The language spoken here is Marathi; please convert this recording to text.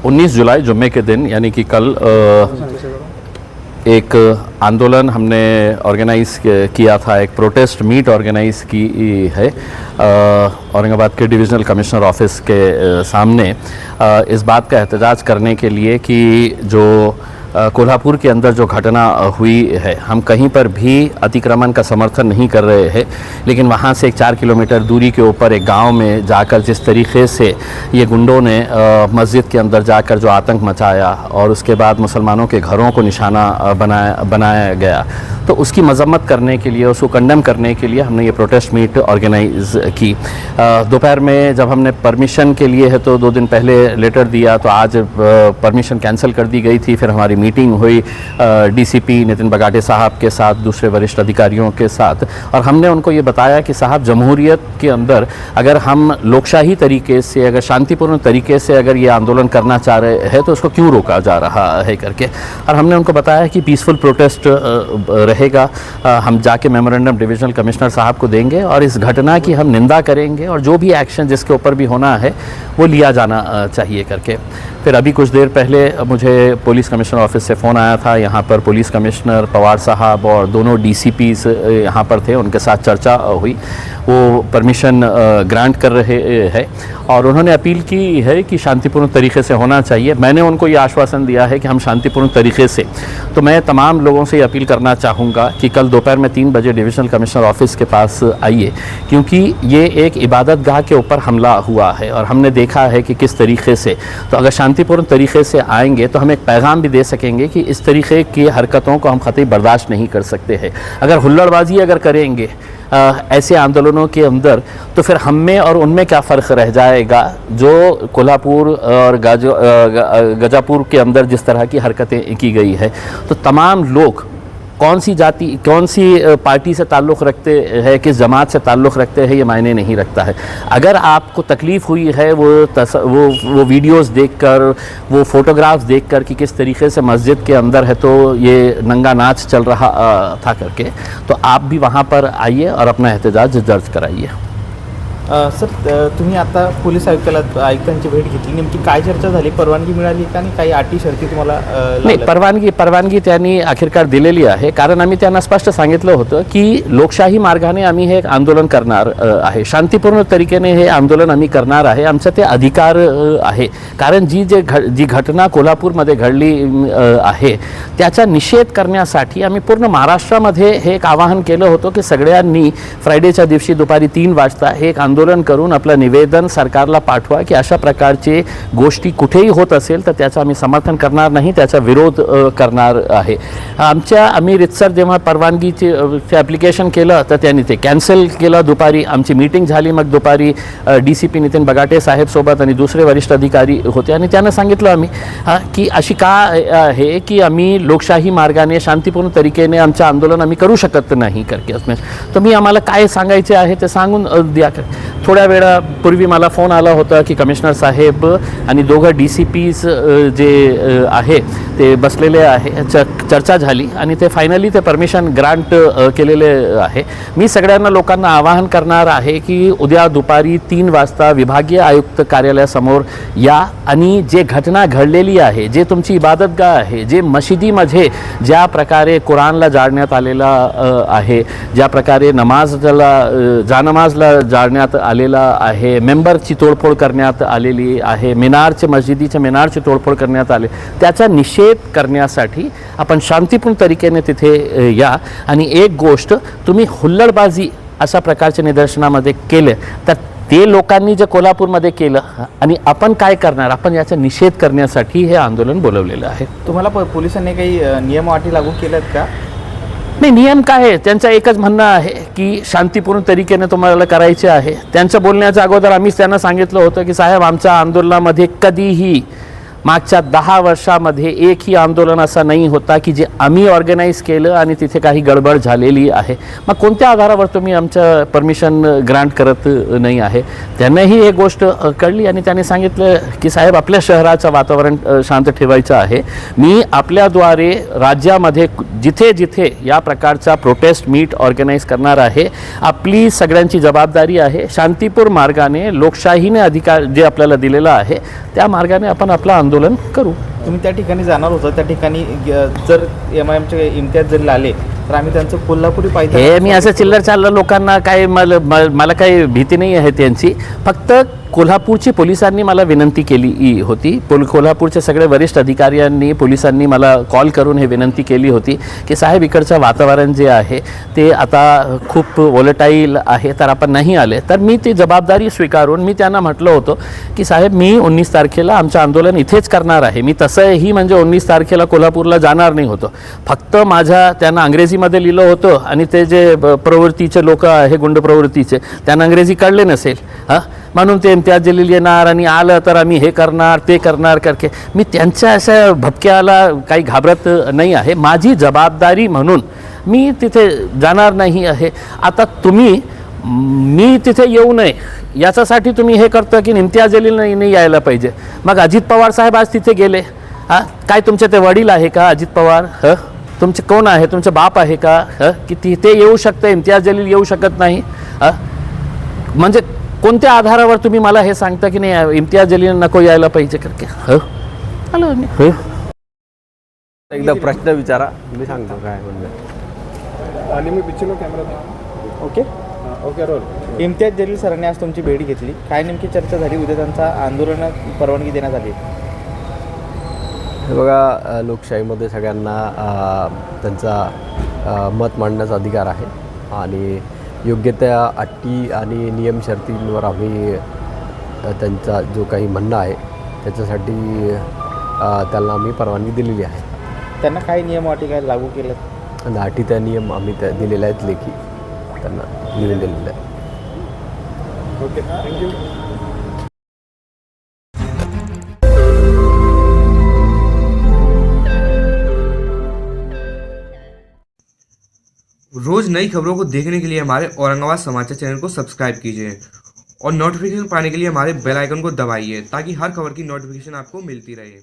उन्नीस जुलाई जुम्मे के दिन यानी कि कल एक आंदोलन हमने ऑर्गेनाइज़ किया था, एक प्रोटेस्ट मीट ऑर्गेनाइज़ की है औरंगाबाद के डिविज़नल कमिश्नर ऑफिस के सामने इस बात का एहतजाज करने के लिए कि जो कोल्हापुर के अंदर जो घटना हुई है, हम कहीं पर भी अतिक्रमण का समर्थन नहीं कर रहे हैं, लेकिन वहाँ से एक 4 किलोमीटर दूरी के ऊपर एक गांव में जाकर जिस तरीके से ये गुंडों ने मस्जिद के अंदर जाकर जो आतंक मचाया और उसके बाद मुसलमानों के घरों को निशाना बनाया गया, तो उसकी मजम्मत करने के लिए, उसको कंडेम करने के लिए हमने ये प्रोटेस्ट मीट ऑर्गेनाइज़ की। दोपहर में जब हमने परमिशन के लिए है तो 2 दिन पहले लेटर दिया, तो आज परमिशन कैंसिल कर दी गई थी। फिर हमारी मीटिंग हुई डीसीपी नितिन बगाटे साहब के साथ, दूसरे वरिष्ठ अधिकारियों के साथ, और हमने उनको ये बताया कि साहब, जमहूरियत के अंदर अगर हम लोकशाही तरीके से, अगर शांतिपूर्ण तरीके से अगर ये आंदोलन करना चाह रहे हैं तो उसको क्यों रोका जा रहा है करके। और हमने उनको बताया कि पीसफुल प्रोटेस्ट रहेगा, हम जाके मेमोरेंडम डिविजनल कमिश्नर साहब को देंगे और इस घटना की हम निंदा करेंगे और जो भी एक्शन जिसके ऊपर भी होना है वो लिया जाना चाहिए करके। फिर अभी कुछ देर पहले मुझे पुलिस कमिश्नर ऑफिस से फ़ोन आया था। यहाँ पर पुलिस कमिश्नर पवार साहब और दोनों डीसीपीस यहाँ पर थे, उनके साथ चर्चा हुई। वो परमिशन ग्रांट कर रहे हैं और उन्होंने अपील की है कि शांतिपूर्ण तरीके से होना चाहिए। मैंने उनको ये आश्वासन दिया है कि हम शांतिपूर्ण तरीके से, तो मैं तमाम लोगों से ये अपील करना चाहूँगा कि कल दोपहर में 3 बजे डिविजनल कमिश्नर ऑफिस के पास आइए, क्योंकि ये एक इबादत गाह के ऊपर हमला हुआ है और हमने देखा है कि किस तरीके से, तो अगर शांतिपूर्ण तरीके से आएंगे तो हम एक पैगाम भी दे सकेंगे कि इस तरीके की हरकतों को हम कतई बर्दाश्त नहीं कर सकते हैं। अगर हुल्लड़बाजी अगर करेंगे ऐसे आंदोलनों के अंदर, तो फिर हम में और उनमें क्या फ़र्क रह जाएगा जो कोल्हापुर और गजापुर के अंदर जिस तरह की हरकतें की गई है। तो तमाम लोग कौन सी जाति, कौन सी पार्टी से ताल्लुक़ रखते हैं, किस जमात से ताल्लुक़ रखते हैं, ये मायने नहीं रखता है। अगर आपको तकलीफ़ हुई है वो वीडियोस देखकर, वो फ़ोटोग्राफ्स देखकर कि किस तरीके से मस्जिद के अंदर है तो ये नंगा नाच चल रहा था करके, तो आप भी वहाँ पर आइए और अपना एहतजाज दर्ज कराइए। सर, तुम्ही आता पोलीस आयुक्तांची भेट घेतली, नेमकी काय चर्चा झाली? परवानगी मिळाली का आणि काही अटी शर्ती तुम्हाला? नाही, परवानगी त्यांनी अखेरकार दिलेली आहे, कारण आम्ही त्यांना स्पष्ट सांगितलं होतं की लोकशाही मार्गाने आम्ही हे आंदोलन करणार आहे, शांतिपूर्ण तरीकेने हे आंदोलन आम्ही करणार आहे, आमचा ते अधिकार आहे। कारण जी घटना कोल्हापूरमध्ये घडली आहे त्याचा निषेध करण्यासाठी आम्ही पूर्ण महाराष्ट्रामध्ये हे एक आवाहन केलं होतं की सगळ्यांनी फ्रायडेच्या दिवशी दुपारी 3 वाजता हे एक आंदोलन करून आपलं निवेदन सरकारला पाठवा की अशा प्रकारचे गोष्टी कुठेही होत असेल तर त्याचं आम्ही समर्थन करणार नाही, त्याचा विरोध करणार आहे। आम्ही रितसर जेव्हा परवानगीचे ॲप्लिकेशन केलं तर त्यांनी ते कॅन्सल केलं। दुपारी आमची मीटिंग झाली, मग दुपारी डीसीपी नितिन बगाटे साहेब सोबत आणि दुसरे वरिष्ठ अधिकारी होते आणि त्यांना सांगितलं आम्ही की अशी का आहे की आम्ही लोकशाही मार्गाने शांतिपूर्ण तरीकेने आमचं आंदोलन आम्ही करू शकत नाही करके। उसमें तुम्ही आम्हाला काय सांगायचे आहे ते सांगून द्या। थोड्या वेळापूर्वी मला फोन आला होता की कमिशनर साहेब आणि दोघं डीसीपीज जे आहे ते बसलेले आहे, चर्चा झाली आणि ते फायनली ते परमिशन ग्रांट केलेले आहे। मी सगळ्यांना लोकांना आवाहन करणार आहे की उद्या दुपारी 3 वाजता विभागीय आयुक्त कार्यालयासमोर या आणि जे घटना घडलेली आहे, जे तुमची इबादतगाह आहे, जे मशिदीमध्ये ज्या प्रकारे कुराणला जाळण्यात आलेला आहे, ज्या प्रकारे जानमाजला जाळण्यात आलेला आहे, मेंबरची तोडफोड करण्यात आलेली आहे, मस्जिदीच्या मिनारची तोडफोड करण्यात आले, त्याचा निषेध करण्यासाठी आपण शांतिपूर्ण तरीकेने तिथे या। आणि एक गोष्ट, तुम्ही हुल्लडबाजी अशा प्रकारच्या निदर्शनामध्ये केले तर ते लोकांनी जे कोल्हापूरमध्ये केलं आणि आपण काय करणार, आपण याचा निषेध करण्यासाठी हे आंदोलन बोलवलेलं आहे। तुम्हाला पोलिसांनी काही नियम अटी लागू केल्यात का? नाही, नियम काय आहे, त्यांचं एकच म्हणणं आहे की शांतिपूर्ण तरीकेने तुम्हाला करायचे आहे। त्यांच्या बोलण्याच्या अगोदर आम्हीच त्यांना सांगितलं होतं की साहेब, आमच्या आंदोलनामध्ये कधीही मागच्या 10 वर्षामध्ये एकही आंदोलन असं नाही होता की जे आम्ही ऑर्गनाईज केलं आणि तिथे काही गडबड झालेली आहे. मग कोणत्या आधारावर तुम्ही आमचं परमिशन ग्रांट करत नाही आहे? त्यांनाही एक गोष्ट कळली आणि त्याने सांगितलं की साहेब, आपल्या शहराचं वातावरण शांत ठेवायचं आहे. मी आपल्याद्वारे राज्यामध्ये जिथे जिथे या प्रकारचा प्रोटेस्ट मीट ऑर्गनाईज करणार आहे, आपली सगळ्यांची जबाबदारी आहे. शांतीपूर मार्गाने, लोकशाहीने अधिकार जे आपल्याला दिलेला आहे त्या मार्गाने आपण आपलं आंदोलन करू. तुम्ही त्या ठिकाणी जाणार होता, त्या ठिकाणी जर MIMचे इम्तियाज जरी आले तर आम्ही त्यांचं कोल्हापुरी पायथा. हे मी असं चिल्लर चाललं लोकांना काय, मला काही भीती नाही आहे त्यांची. फक्त कोल्हापूरची पोलिसांनी मला विनंती केली होती, कोल्हापूरचे सगळे वरिष्ठ अधिकाऱ्यांनी, पोलिसांनी मला कॉल करून हे विनंती केली होती की साहेब, इकडचं वातावरण जे आहे ते आता खूप वोलेटाईल आहे, तर आपण नाही आले. तर मी ती जबाबदारी स्वीकारून मी त्यांना म्हटलं होतं की साहेब, मी 19 तारखेला आमचं आंदोलन इथेच करणार आहे. मी तसंही म्हणजे 19 तारखेला कोल्हापूरला जाणार नाही होतो. फक्त माझ्या त्यांना अंग्रेजीमध्ये लिहिलं होतं आणि ते जे प्रवृत्तीचे लोक आहे, गुंड प्रवृत्तीचे, त्यांना अंग्रेजी कळले नसेल म्हणून ते इम्तियाज जलील येणार आणि आलं तर आम्ही हे करणार ते करणार करके. मी त्यांच्या अशा भपक्याला काही घाबरत नाही आहे. माझी जबाबदारी म्हणून मी तिथे जाणार नाही आहे. आता तुम्ही मी तिथे येऊ नये याच्यासाठी तुम्ही हे करता की इम्तियाज जलील नाही यायला पाहिजे. मग अजित पवार साहेब आज तिथे गेले, काय तुमचे ते वडील आहे का अजित पवार? तुमचे कोण आहे? तुमचे बाप आहे का? की तिथे येऊ शकतं, इम्तियाज जलील येऊ शकत नाही? म्हणजे कोणत्या आधारावर तुम्ही मला हे सांगता की नाही इम्तियाज जलील नको यायला पाहिजे करके? एकदा प्रश्न विचारा, मी सांगतो काय म्हणलं. आणि मी picture camera. Okay. Okay, roll. Imtiaz Jaleel सरांनी आज तुमची भेट घेतली, काय नेमकी चर्चा झाली? उद्या त्यांचा आंदोलनात परवानगी देण्यात आली. हे बघा, लोकशाहीमध्ये सगळ्यांना त्यांचा मत मांडण्याचा अधिकार आहे आणि योग्य त्या अटी आणि नियम शर्तींवर आम्ही त्यांचा जो काही म्हणणं आहे त्याच्यासाठी त्यांना आम्ही परवानगी दिलेली आहे. त्यांना काही नियम अटी काय लागू केलं? आणि अटी त्या नियम आम्ही त्या दिलेल्या आहेत, लेखी त्यांना लिहून दिलेलं आहे. Okay, thank you. रोज नई खबरों को देखने के लिए हमारे औरंगाबाद समाचार चैनल को सब्सक्राइब कीजिए और नोटिफिकेशन पाने के लिए हमारे बेल आइकन को दबाइए ताकि हर खबर की नोटिफिकेशन आपको मिलती रहे.